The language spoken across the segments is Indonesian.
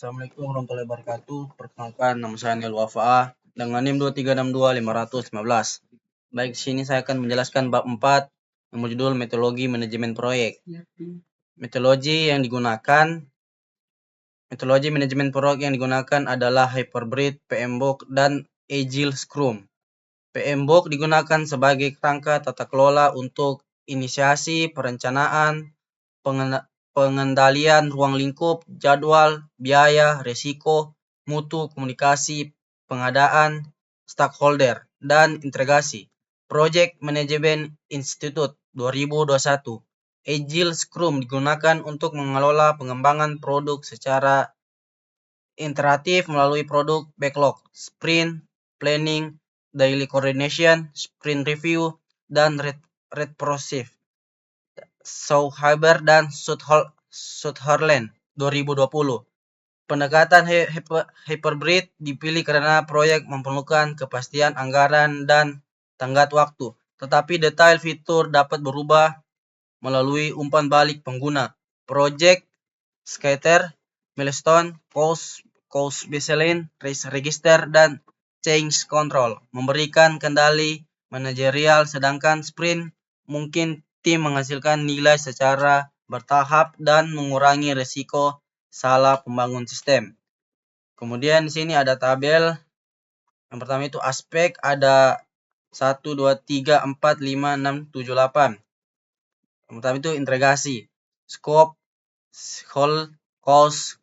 Assalamualaikum warahmatullahi wabarakatuh. Perkenalkan, nama saya Anil Wafaah dengan NIM 2362515. Baik, di sini saya akan menjelaskan bab 4 yang berjudul metodologi manajemen proyek. Metodologi manajemen proyek yang digunakan adalah Hyperbreed, PMBOK, dan Agile Scrum. PMBOK digunakan sebagai kerangka tata kelola untuk inisiasi, perencanaan, pengendalian ruang lingkup, jadwal, biaya, risiko, mutu, komunikasi, pengadaan, stakeholder, dan integrasi. Project Management Institute 2021. Agile Scrum digunakan untuk mengelola pengembangan produk secara iteratif melalui produk backlog, sprint planning, daily coordination, sprint review, dan retrospective. Sauhaber dan Sutherland 2020. Pendekatan Hyperbreed dipilih karena proyek memerlukan kepastian anggaran dan tenggat waktu, tetapi detail fitur dapat berubah melalui umpan balik pengguna. Project Scatter, Milestone, Cost Baseline, Risk Register, dan Change Control memberikan kendali manajerial, sedangkan sprint mungkin tim menghasilkan nilai secara bertahap dan mengurangi risiko salah pembangun sistem. Kemudian di sini ada tabel. Yang pertama itu aspek, ada 1, 2, 3, 4, 5, 6, 7, 8. Yang pertama itu integrasi, scope, whole, cost,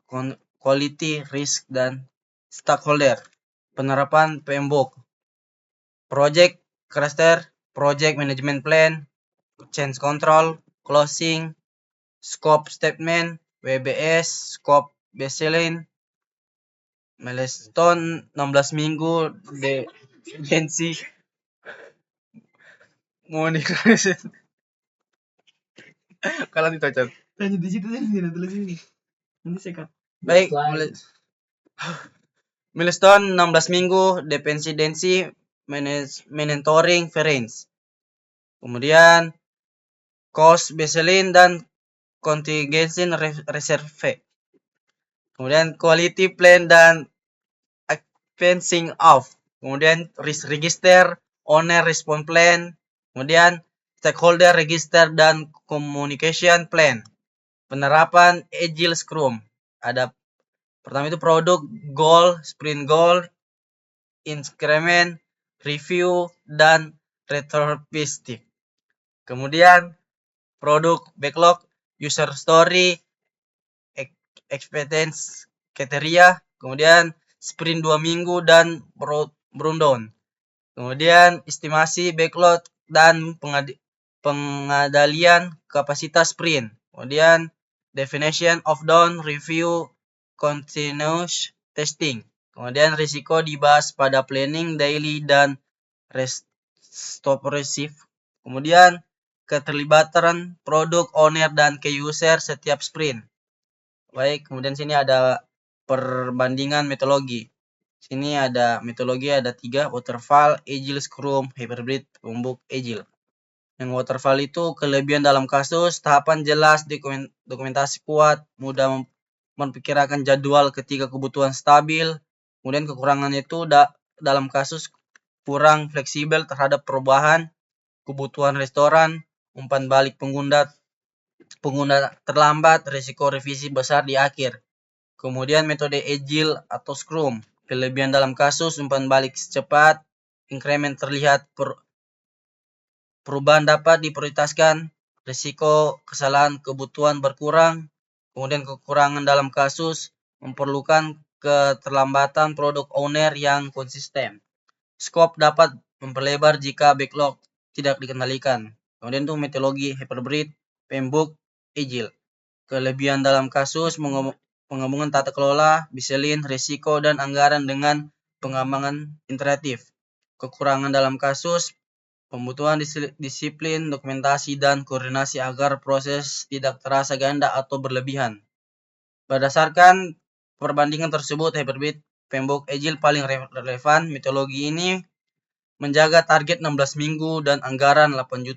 quality, risk, dan stakeholder. Penerapan PMBOK, project cluster, project management plan, change control, closing, scope statement, WBS, scope baseline, milestone 16 minggu, dependensi, monitoring. Kalau ditocok. Lanjut di situ tidak tulis ini. Nanti sekat. Baik, milestone 16 minggu, dependensi, monitoring, variance. Kemudian cost baseline dan contingency reserve. Kemudian quality plan dan fencing off. Kemudian risk register, owner response plan. Kemudian stakeholder register dan communication plan. Penerapan Agile Scrum. Ada pertama itu produk goal, sprint goal, increment, review, dan retrospective. Kemudian produk backlog, user story, experience kriteria, kemudian sprint 2 minggu dan rundown. Kemudian estimasi backlog dan pengendalian kapasitas sprint. Kemudian definition of down, review, continuous testing. Kemudian risiko dibahas pada planning, daily, dan restorative. Kemudian keterlibatan produk owner dan key user setiap sprint. Baik, kemudian sini ada perbandingan metodologi. Sini ada metodologi, ada 3, waterfall, agile, scrum, hyperbreed, PMBOK, agile. Yang waterfall itu kelebihan dalam kasus, tahapan jelas, dokumentasi kuat, mudah memperkirakan jadwal ketika kebutuhan stabil. Kemudian kekurangannya itu dalam kasus kurang fleksibel terhadap perubahan kebutuhan restoran, umpan balik pengguna terlambat, risiko revisi besar di akhir. Kemudian metode agile atau scrum, kelebihan dalam kasus umpan balik secepat, increment terlihat, perubahan dapat diprioritaskan, risiko kesalahan kebutuhan berkurang. Kemudian kekurangan dalam kasus memerlukan keterlambatan produk owner yang konsisten. Scope dapat memperlebar jika backlog tidak dikendalikan. Kemudian itu metodologi Hyperbreed, PMBOK, Agile. Kelebihan dalam kasus pengembangan tata kelola, baseline, risiko, dan anggaran dengan pengembangan iteratif. Kekurangan dalam kasus pembutuhan disiplin, dokumentasi, dan koordinasi agar proses tidak terasa ganda atau berlebihan. Berdasarkan perbandingan tersebut, Hyperbreed, PMBOK, Agile paling relevan. Metodologi ini menjaga target 16 minggu dan anggaran 85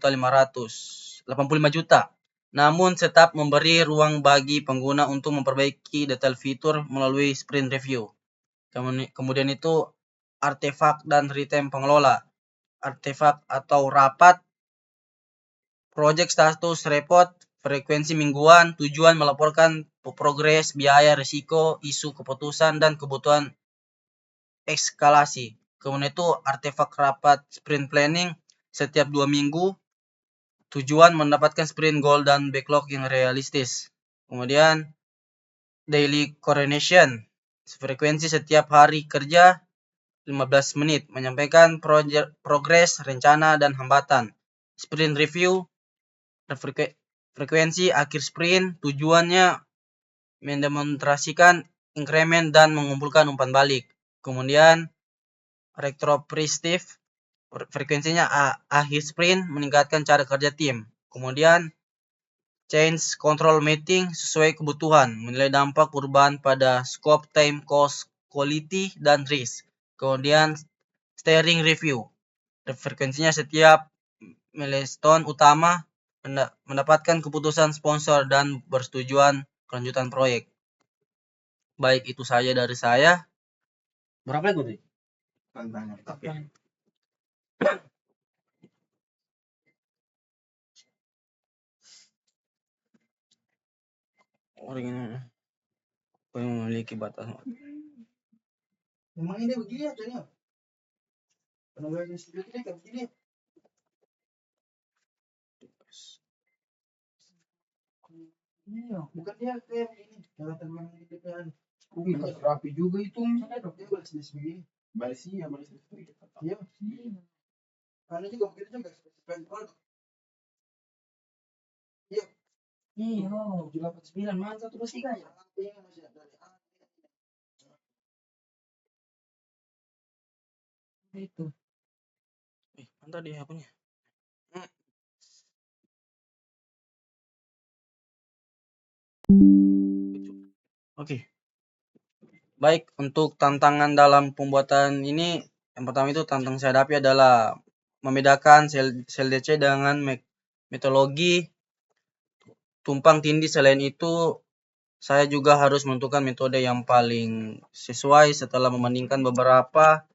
juta. namun tetap memberi ruang bagi pengguna untuk memperbaiki detail fitur melalui sprint review. Kemudian itu artefak dan real-time pengelola. Artefak atau rapat, project status report, frekuensi mingguan, tujuan melaporkan progres, biaya, risiko, isu keputusan, dan kebutuhan eskalasi. Kemudian itu artefak rapat sprint planning setiap 2 minggu, tujuan mendapatkan sprint goal dan backlog yang realistis. Kemudian daily coordination, frekuensi setiap hari kerja 15 menit, menyampaikan progres, rencana, dan hambatan. Sprint review, frekuensi akhir sprint, tujuannya mendemonstrasikan increment dan mengumpulkan umpan balik. Kemudian retrospective, frekuensinya akhir sprint, meningkatkan cara kerja tim. Kemudian change control meeting sesuai kebutuhan, menilai dampak perubahan pada scope, time, cost, quality, dan risk. Kemudian steering review, frekuensinya setiap milestone utama, mendapatkan keputusan sponsor dan persetujuan kelanjutan proyek. Baik, itu saja dari saya. Berapa lagi tadi? Banyak. Orang yang memiliki batas. Memang ini begini ya tadi. Penambahan studio ini kayak begini. Iya, bukan dia kayak begini. Kalau teman itu kan. Rapi juga itu. Dia balas begini. Balas iya. Iya. Karena juga begitu juga spesifikasi produk. Iya. Iya, 789 mana 123 ya? Ini masih ada dari A. Itu. Mana tadi HP-nya? Oke. Baik, untuk tantangan dalam pembuatan ini, yang pertama itu tantangan saya hadapi adalah membedakan sel DC dengan metodologi tumpang tindih. Selain itu, saya juga harus menentukan metode yang paling sesuai setelah membandingkan beberapa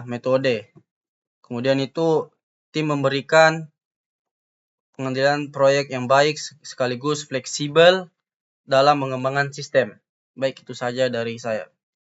metode. Kemudian itu tim memberikan pengendalian proyek yang baik sekaligus fleksibel dalam mengembangkan sistem. Baik, itu saja dari saya.